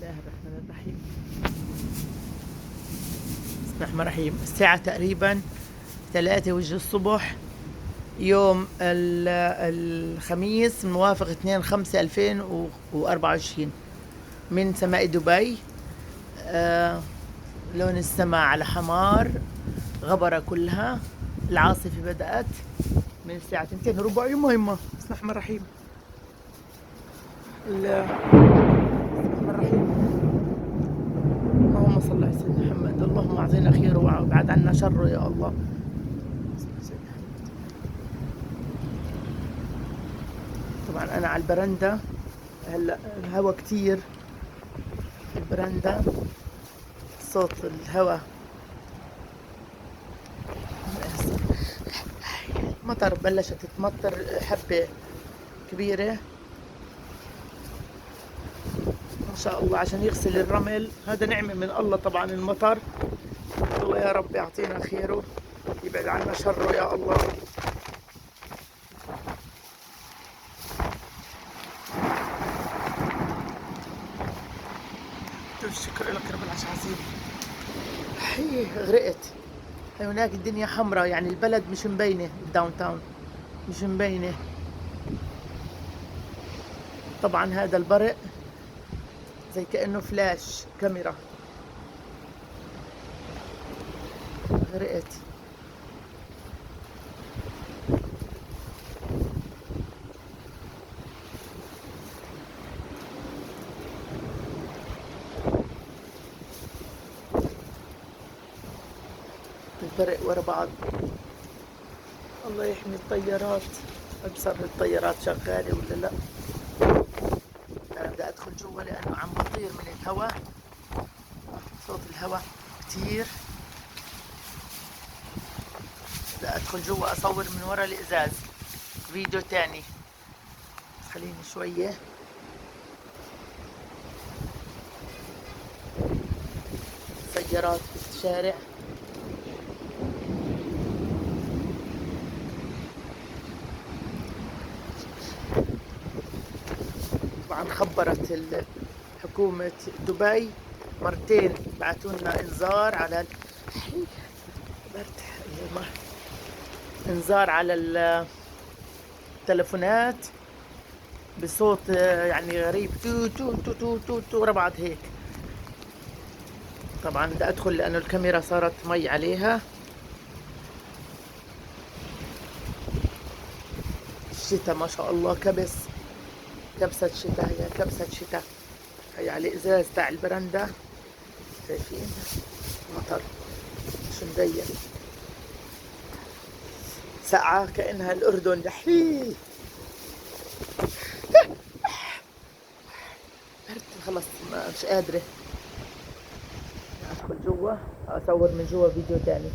الله الرحمن الرحيم. بسم الله الرحمن الرحيم. الساعة تقريبا 3 وجه الصبح، يوم الخميس، موافق 2/5/2024 من سماء دبي. لون السماء على حمار، غبرة كلها. العاصفة بدأت من الساعة 2:15. مهمة. بسم الله الرحمن الرحيم. بسم الله الرحمن الرحيم. اللهم صل على سيدنا محمد. اللهم اعطينا خيره وابعد عنا شره يا الله. طبعا انا على البرندة هلا، الهواء كتير. البرندة صوت الهواء، مطر، بلشت تمطر حبة كبيرة ما شاء الله عشان يغسل الرمل. هذا نعمة من الله طبعا المطر. الله يا رب يعطينا خيره، يبعد عنا شره يا الله. الشكر لك رب العالمين. هي غرقت. هي هناك الدنيا حمراء، يعني البلد مش مبينة، الداون تاون مش مبينة. طبعا هذا البرق زي كأنه فلاش كاميرا. غرقت. البرق ورا بعض. الله يحمي الطيارات. ابصر الطيارات شغالة ولا لا. انا بدي ادخل جوا لانه عم بطير من الهواء، صوت الهواء كتير. بدي ادخل جوا اصور من ورا الازاز فيديو تاني. خليني شوية. سيارات في الشارع. طبعا خبرت حكومة دبي مرتين، بعثوا لنا انذار على انذار على التلفونات بصوت يعني غريب، تو تو تو تو تو تو ورا بعض هيك. طبعا بدي ادخل لانه الكاميرا صارت مي عليها. الشتاء ما شاء الله كبس، كبسة شتاء، هي كبسة شتاء. هي على الازاز تاع البرندة شايفين مطر مش مبين. ساعة كأنها الأردن. دحي برد خلص، مش قادرة. أدخل جوا أصور من جوا فيديو تاني.